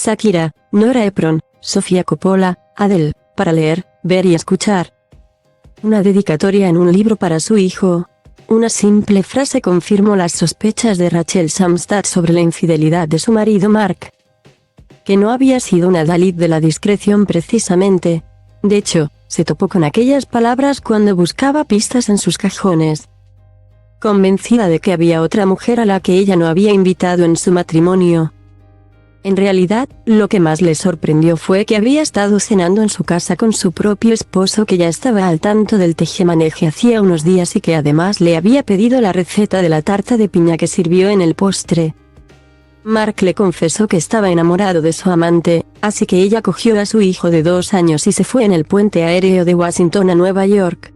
Shakira, Nora Ephron, Sofía Coppola, Adele, para leer, ver y escuchar. Una dedicatoria en un libro para su hijo. Una simple frase confirmó las sospechas de Rachel Samstad sobre la infidelidad de su marido Mark. Que no había sido una Dalit de la discreción precisamente. De hecho, se topó con aquellas palabras cuando buscaba pistas en sus cajones. Convencida de que había otra mujer a la que ella no había invitado en su matrimonio. En realidad, lo que más le sorprendió fue que había estado cenando en su casa con su propio esposo, que ya estaba al tanto del tejemaneje hacía unos días y que además le había pedido la receta de la tarta de piña que sirvió en el postre. Mark le confesó que estaba enamorado de su amante, así que ella cogió a su hijo de 2 años y se fue en el puente aéreo de Washington a Nueva York,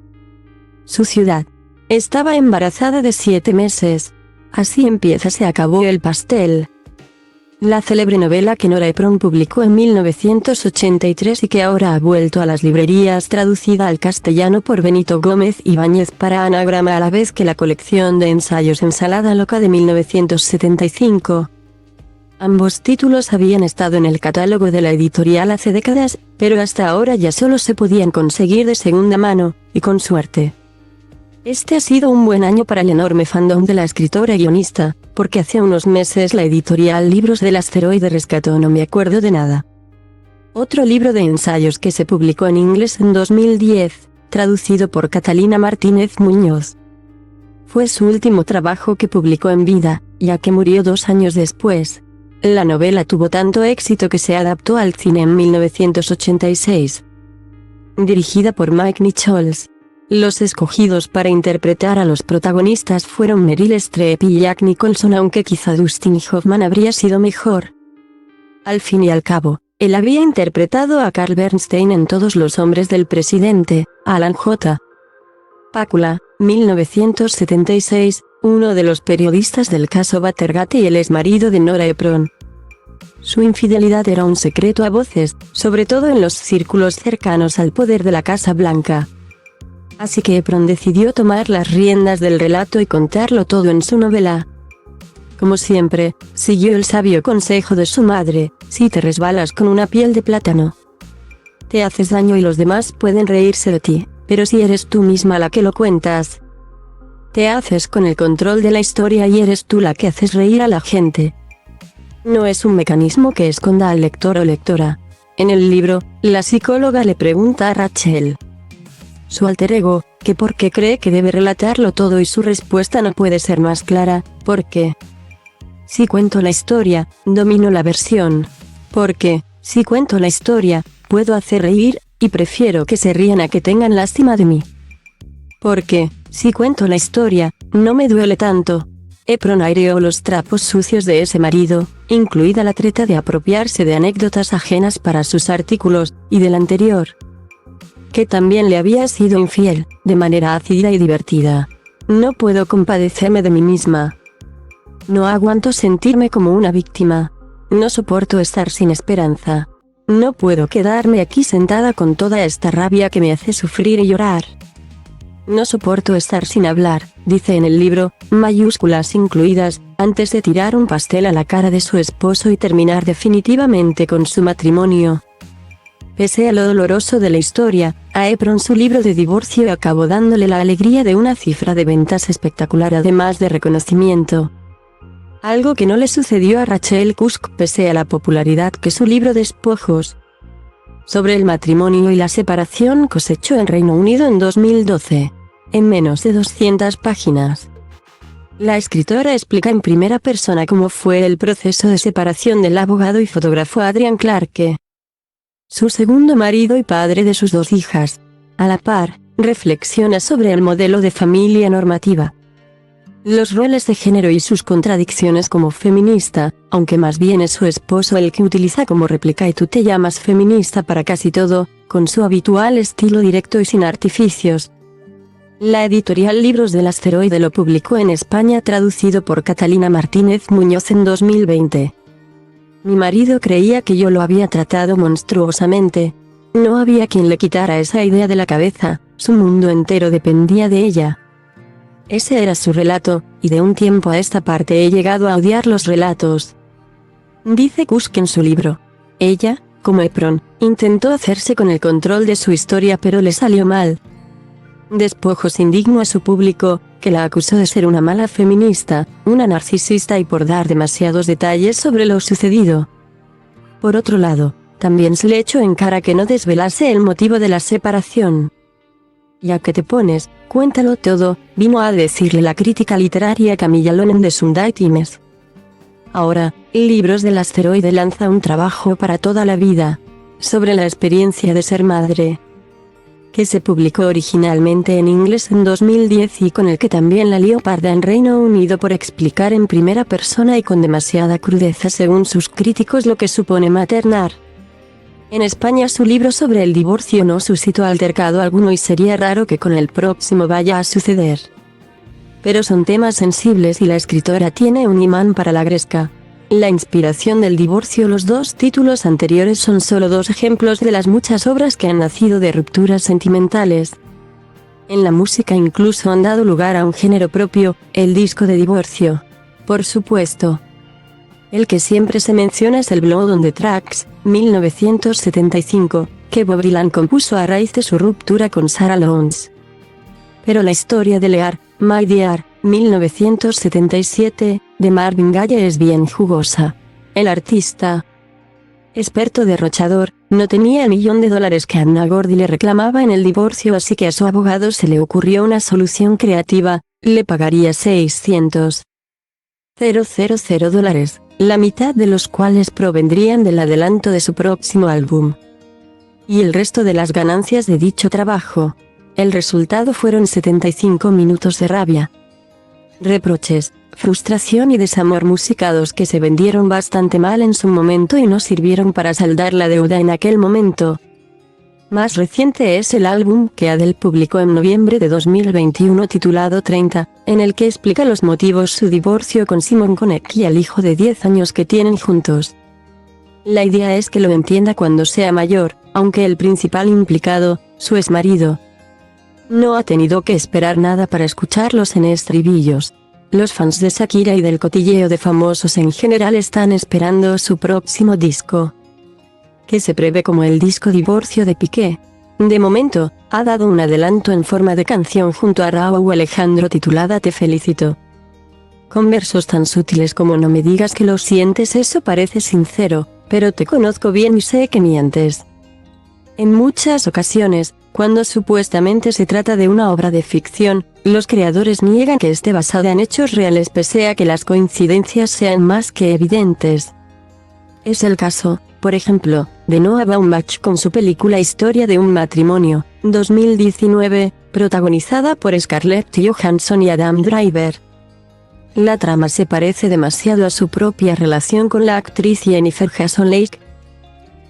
su ciudad. Estaba embarazada de 7 meses. Así empieza Se acabó el pastel. La célebre novela que Nora Ephron publicó en 1983 y que ahora ha vuelto a las librerías, traducida al castellano por Benito Gómez Ibáñez para Anagrama, a la vez que la colección de ensayos Ensalada Loca de 1975. Ambos títulos habían estado en el catálogo de la editorial hace décadas, pero hasta ahora ya solo se podían conseguir de segunda mano, y con suerte. Este ha sido un buen año para el enorme fandom de la escritora y guionista, porque hace unos meses la editorial Libros del Asteroide rescató No me acuerdo de nada. Otro libro de ensayos que se publicó en inglés en 2010, traducido por Catalina Martínez Muñoz. Fue su último trabajo que publicó en vida, ya que murió 2 años después. La novela tuvo tanto éxito que se adaptó al cine en 1986. Dirigida por Mike Nichols. Los escogidos para interpretar a los protagonistas fueron Meryl Streep y Jack Nicholson, aunque quizá Dustin Hoffman habría sido mejor. Al fin y al cabo, él había interpretado a Carl Bernstein en Todos los hombres del presidente, Alan J. Pakula, 1976, uno de los periodistas del caso Watergate y el exmarido de Nora Ephron. Su infidelidad era un secreto a voces, sobre todo en los círculos cercanos al poder de la Casa Blanca. Así que Ephron decidió tomar las riendas del relato y contarlo todo en su novela. Como siempre, siguió el sabio consejo de su madre: si te resbalas con una piel de plátano, te haces daño y los demás pueden reírse de ti, pero si eres tú misma la que lo cuentas, te haces con el control de la historia y eres tú la que haces reír a la gente. No es un mecanismo que esconda al lector o lectora. En el libro, la psicóloga le pregunta a Rachel, su alter ego, que por qué cree que debe relatarlo todo, y su respuesta no puede ser más clara: porque si cuento la historia, domino la versión. Porque si cuento la historia, puedo hacer reír, y prefiero que se rían a que tengan lástima de mí. Porque si cuento la historia, no me duele tanto. Ephron aireó los trapos sucios de ese marido, incluida la treta de apropiarse de anécdotas ajenas para sus artículos, y del anterior, que también le había sido infiel, de manera ácida y divertida. No puedo compadecerme de mí misma. No aguanto sentirme como una víctima. No soporto estar sin esperanza. No puedo quedarme aquí sentada con toda esta rabia que me hace sufrir y llorar. No soporto estar sin hablar, dice en el libro, mayúsculas incluidas, antes de tirar un pastel a la cara de su esposo y terminar definitivamente con su matrimonio. Pese a lo doloroso de la historia, a Ephron su libro de divorcio acabó dándole la alegría de una cifra de ventas espectacular, además de reconocimiento. Algo que no le sucedió a Rachel Cusk pese a la popularidad que su libro Despojos sobre el matrimonio y la separación cosechó en Reino Unido en 2012. En menos de 200 páginas. La escritora explica en primera persona cómo fue el proceso de separación del abogado y fotógrafo Adrian Clarke, su segundo marido y padre de sus 2 hijas. A la par, reflexiona sobre el modelo de familia normativa, los roles de género y sus contradicciones como feminista, aunque más bien es su esposo el que utiliza como réplica: y tú te llamas feminista para casi todo, con su habitual estilo directo y sin artificios. La editorial Libros del Asteroide lo publicó en España, traducido por Catalina Martínez Muñoz en 2020. Mi marido creía que yo lo había tratado monstruosamente. No había quien le quitara esa idea de la cabeza, su mundo entero dependía de ella. Ese era su relato, y de un tiempo a esta parte he llegado a odiar los relatos. Dice Cusk en su libro. Ella, como Efron, intentó hacerse con el control de su historia pero le salió mal. Despojos indignó a su público, que la acusó de ser una mala feminista, una narcisista y por dar demasiados detalles sobre lo sucedido. Por otro lado, también se le echó en cara que no desvelase el motivo de la separación. Ya que te pones, cuéntalo todo, vino a decirle la crítica literaria Camilla Lonen de Sunday Times. Ahora, Libros del Asteroide lanza un trabajo para toda la vida, sobre la experiencia de ser madre, que se publicó originalmente en inglés en 2010 y con el que también la lió parda en Reino Unido por explicar en primera persona y con demasiada crudeza según sus críticos lo que supone maternar. En España su libro sobre el divorcio no suscitó altercado alguno y sería raro que con el próximo vaya a suceder. Pero son temas sensibles y la escritora tiene un imán para la gresca. La inspiración del divorcio. Los dos títulos anteriores son solo dos ejemplos de las muchas obras que han nacido de rupturas sentimentales. En la música incluso han dado lugar a un género propio, el disco de divorcio. Por supuesto. El que siempre se menciona es el Blood on the Tracks, 1975, que Bob Dylan compuso a raíz de su ruptura con Sarah Lowndes. Pero la historia de Lear, My Dear, 1977, de Marvin Gaye es bien jugosa. El artista, experto derrochador, no tenía el $1.000.000 que Anna Gordy le reclamaba en el divorcio, así que a su abogado se le ocurrió una solución creativa: le pagaría $600,000, la mitad de los cuales provendrían del adelanto de su próximo álbum, y el resto de las ganancias de dicho trabajo. El resultado fueron 75 minutos de rabia, reproches, frustración y desamor musicados que se vendieron bastante mal en su momento y no sirvieron para saldar la deuda en aquel momento. Más reciente es el álbum que Adele publicó en noviembre de 2021 titulado 30, en el que explica los motivos su divorcio con Simon Konecki y el hijo de 10 años que tienen juntos. La idea es que lo entienda cuando sea mayor, aunque el principal implicado, su exmarido, no ha tenido que esperar nada para escucharlos en estribillos. Los fans de Shakira y del cotilleo de famosos en general están esperando su próximo disco, que se prevé como el disco divorcio de Piqué. De momento, ha dado un adelanto en forma de canción junto a Rauw Alejandro titulada Te felicito, con versos tan sutiles como: no me digas que lo sientes, eso parece sincero, pero te conozco bien y sé que mientes. En muchas ocasiones, cuando supuestamente se trata de una obra de ficción, los creadores niegan que esté basada en hechos reales pese a que las coincidencias sean más que evidentes. Es el caso, por ejemplo, de Noah Baumbach con su película Historia de un matrimonio, 2019, protagonizada por Scarlett Johansson y Adam Driver. La trama se parece demasiado a su propia relación con la actriz Jennifer Jason Leigh,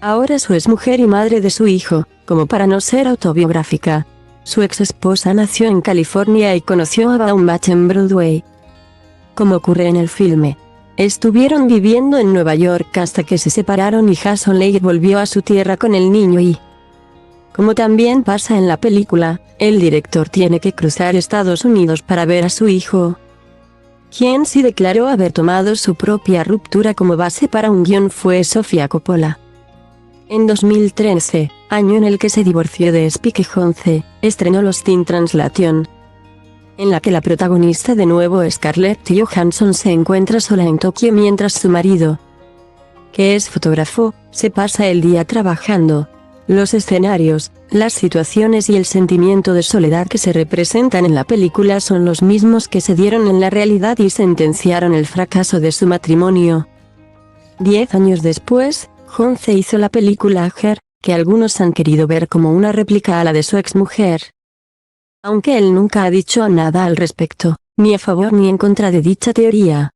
ahora su exmujer y madre de su hijo, como para no ser autobiográfica. Su ex esposa nació en California y conoció a Baumbach en Broadway. Como ocurre en el filme, estuvieron viviendo en Nueva York hasta que se separaron y Jason Leigh volvió a su tierra con el niño y, como también pasa en la película, el director tiene que cruzar Estados Unidos para ver a su hijo, quien sí declaró haber tomado su propia ruptura como base para un guión fue Sofía Coppola. En 2013, año en el que se divorció de Spike Jonze, estrenó Lost in Translation, en la que la protagonista de nuevo Scarlett Johansson se encuentra sola en Tokio mientras su marido, que es fotógrafo, se pasa el día trabajando. Los escenarios, las situaciones y el sentimiento de soledad que se representan en la película son los mismos que se dieron en la realidad y sentenciaron el fracaso de su matrimonio. 10 años después, Jonze hizo la película Her, que algunos han querido ver como una réplica a la de su exmujer. Aunque él nunca ha dicho nada al respecto, ni a favor ni en contra de dicha teoría.